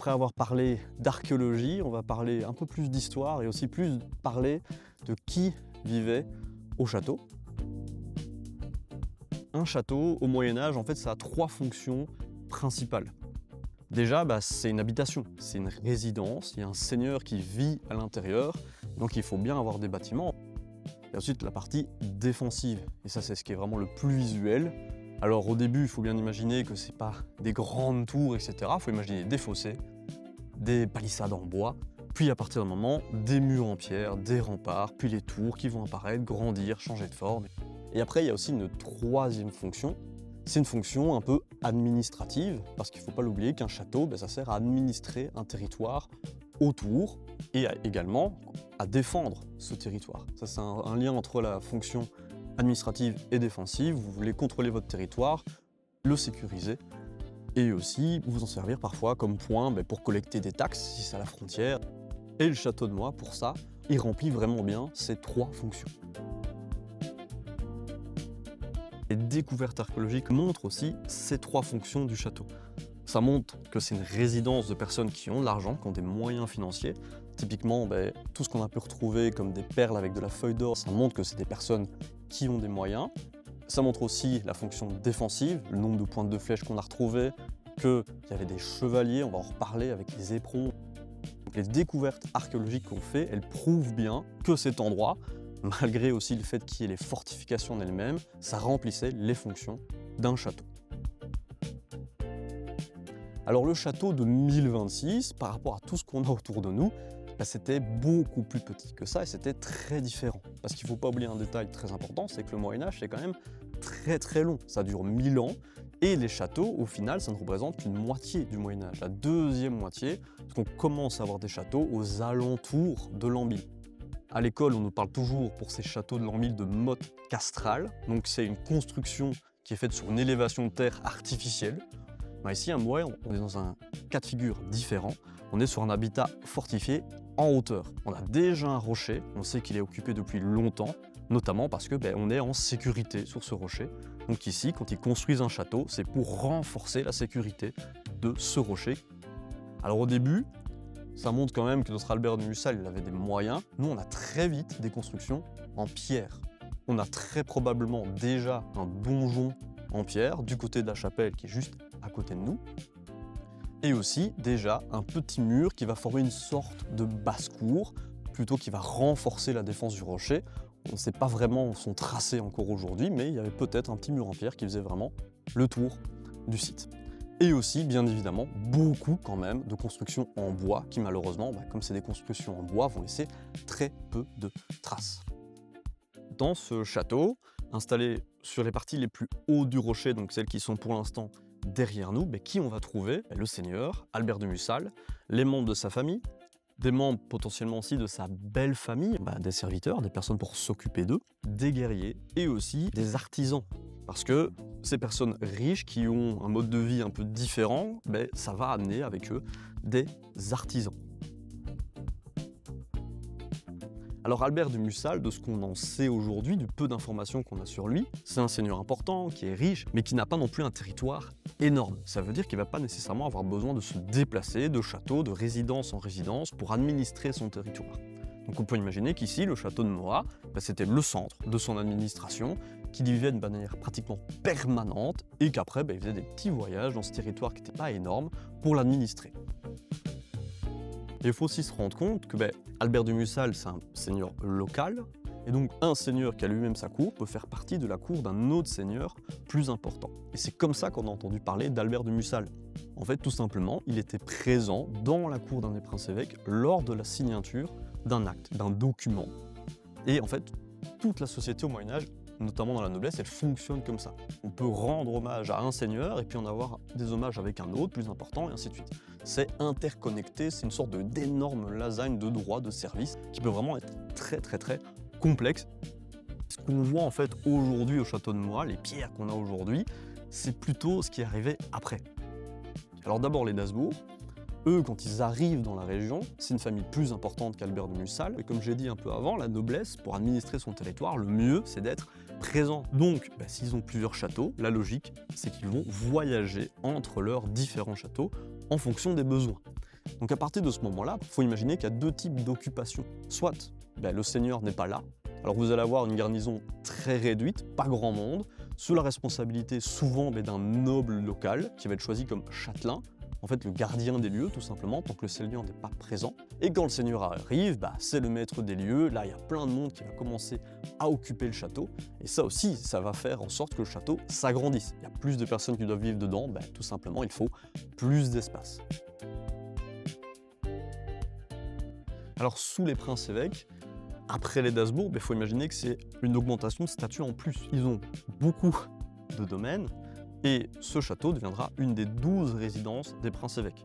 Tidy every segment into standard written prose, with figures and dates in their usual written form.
Après avoir parlé d'archéologie, on va parler un peu plus d'histoire et aussi plus parler de qui vivait au château. Un château, au Moyen-Âge, en fait, ça a 3 fonctions principales. Déjà, c'est une habitation, c'est une résidence, il y a un seigneur qui vit à l'intérieur, donc il faut bien avoir des bâtiments. Et ensuite, la partie défensive, et ça, c'est ce qui est vraiment le plus visuel. Alors au début, il faut bien imaginer que c'est pas des grandes tours, etc. Il faut imaginer des fossés, des palissades en bois, puis à partir d'un moment, des murs en pierre, des remparts, puis les tours qui vont apparaître, grandir, changer de forme. Et après, il y a aussi une 3e fonction, c'est une fonction un peu administrative, parce qu'il ne faut pas l'oublier qu'un château, ça sert à administrer un territoire autour et également à défendre ce territoire. Ça, c'est un lien entre la fonction administrative et défensive. Vous voulez contrôler votre territoire, le sécuriser et aussi vous en servir parfois comme point pour collecter des taxes si c'est à la frontière. Et le château de Moix, pour ça, il remplit vraiment bien ces 3 fonctions. Les découvertes archéologiques montrent aussi ces 3 fonctions du château. Ça montre que c'est une résidence de personnes qui ont de l'argent, qui ont des moyens financiers. Typiquement, tout ce qu'on a pu retrouver comme des perles avec de la feuille d'or, ça montre que c'est des personnes qui ont des moyens. Ça montre aussi la fonction défensive, le nombre de pointes de flèches qu'on a retrouvées, qu'il y avait des chevaliers, on va en reparler avec les éperons. Donc les découvertes archéologiques qu'on fait, elles prouvent bien que cet endroit, malgré aussi le fait qu'il y ait les fortifications en elles-mêmes, ça remplissait les fonctions d'un château. Alors le château de 1026, par rapport à tout ce qu'on a autour de nous, c'était beaucoup plus petit que ça et c'était très différent. Parce qu'il ne faut pas oublier un détail très important, c'est que le Moyen-Âge, c'est quand même très long. Ça dure 1000 ans et les châteaux, au final, ça ne représente qu'une moitié du Moyen-Âge, la 2e moitié, parce qu'on commence à avoir des châteaux aux alentours de l'an 1000. À l'école, on nous parle toujours pour ces châteaux de l'an 1000 de motte castrale, donc c'est une construction qui est faite sur une élévation de terre artificielle. Ici, à Moix, on est dans un cas de figure différent. On est sur un habitat fortifié en hauteur. On a déjà un rocher, on sait qu'il est occupé depuis longtemps, notamment parce que on est en sécurité sur ce rocher. Donc ici, quand ils construisent un château, c'est pour renforcer la sécurité de ce rocher. Alors au début, ça montre quand même que notre Albert de Mussal, il avait des moyens. Nous, on a très vite des constructions en pierre. On a très probablement déjà un donjon en pierre du côté de la chapelle qui est juste à côté de nous. Et aussi déjà un petit mur qui va former une sorte de basse-cour, plutôt qui va renforcer la défense du rocher. On ne sait pas vraiment son tracé encore aujourd'hui, mais il y avait peut-être un petit mur en pierre qui faisait vraiment le tour du site. Et aussi, bien évidemment, beaucoup quand même de constructions en bois qui malheureusement, comme c'est des constructions en bois, vont laisser très peu de traces. Dans ce château, installé sur les parties les plus hauts du rocher, donc celles qui sont pour l'instant derrière nous, qui on va trouver? Le seigneur, Albert de Mussal, les membres de sa famille, des membres potentiellement aussi de sa belle famille, des serviteurs, des personnes pour s'occuper d'eux, des guerriers et aussi des artisans. Parce que ces personnes riches qui ont un mode de vie un peu différent, ça va amener avec eux des artisans. Alors Albert de Mussal, de ce qu'on en sait aujourd'hui, du peu d'informations qu'on a sur lui, c'est un seigneur important, qui est riche, mais qui n'a pas non plus un territoire énorme. Ça veut dire qu'il ne va pas nécessairement avoir besoin de se déplacer de château, de résidence en résidence pour administrer son territoire. Donc on peut imaginer qu'ici, le château de Moix, c'était le centre de son administration, qu'il y vivait de manière pratiquement permanente, et qu'après, il faisait des petits voyages dans ce territoire qui n'était pas énorme pour l'administrer. Et il faut aussi se rendre compte que Albert de Mussal, c'est un seigneur local, et donc un seigneur qui a lui-même sa cour peut faire partie de la cour d'un autre seigneur plus important. Et c'est comme ça qu'on a entendu parler d'Albert de Mussal. En fait, tout simplement, il était présent dans la cour d'un des princes-évêques lors de la signature d'un acte, d'un document. Et en fait, toute la société au Moyen-Âge, notamment dans la noblesse, elle fonctionne comme ça. On peut rendre hommage à un seigneur et puis en avoir des hommages avec un autre plus important et ainsi de suite. C'est interconnecté, c'est une sorte d'énorme lasagne de droits, de services qui peut vraiment être très complexe. Ce qu'on voit en fait aujourd'hui au château de Moix, les pierres qu'on a aujourd'hui, c'est plutôt ce qui est arrivé après. Alors d'abord les d'Habsbourg, eux quand ils arrivent dans la région, c'est une famille plus importante qu'Albert de Mussal, et comme j'ai dit un peu avant, la noblesse, pour administrer son territoire, le mieux c'est d'être présent. Donc s'ils ont plusieurs châteaux, la logique c'est qu'ils vont voyager entre leurs différents châteaux en fonction des besoins. Donc à partir de ce moment-là, il faut imaginer qu'il y a deux types d'occupation. Soit le seigneur n'est pas là, alors vous allez avoir une garnison très réduite, pas grand monde, sous la responsabilité souvent d'un noble local qui va être choisi comme châtelain, en fait le gardien des lieux tout simplement, tant que le seigneur n'est pas présent. Et quand le seigneur arrive, c'est le maître des lieux, là il y a plein de monde qui va commencer à occuper le château, et ça aussi, ça va faire en sorte que le château s'agrandisse. Il y a plus de personnes qui doivent vivre dedans, tout simplement il faut plus d'espace. Alors sous les princes-évêques, après les d'Habsbourg, il faut imaginer que c'est une augmentation de statut en plus. Ils ont beaucoup de domaines, et ce château deviendra une des 12 résidences des princes-évêques.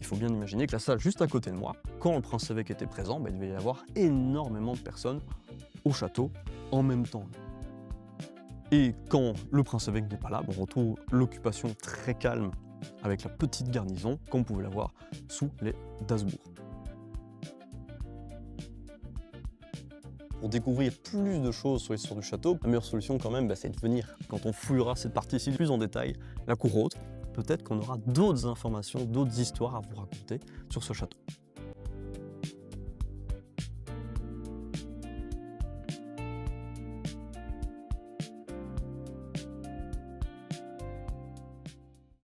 Il faut bien imaginer que la salle juste à côté de moi, quand le prince-évêque était présent, il devait y avoir énormément de personnes au château en même temps. Et quand le prince-évêque n'est pas là, on retrouve l'occupation très calme avec la petite garnison, comme vous pouvez la voir sous les d'Habsbourg. Pour découvrir plus de choses sur l'histoire du château, la meilleure solution quand même, c'est de venir. Quand on fouillera cette partie-ci plus en détail, la cour haute, peut-être qu'on aura d'autres informations, d'autres histoires à vous raconter sur ce château.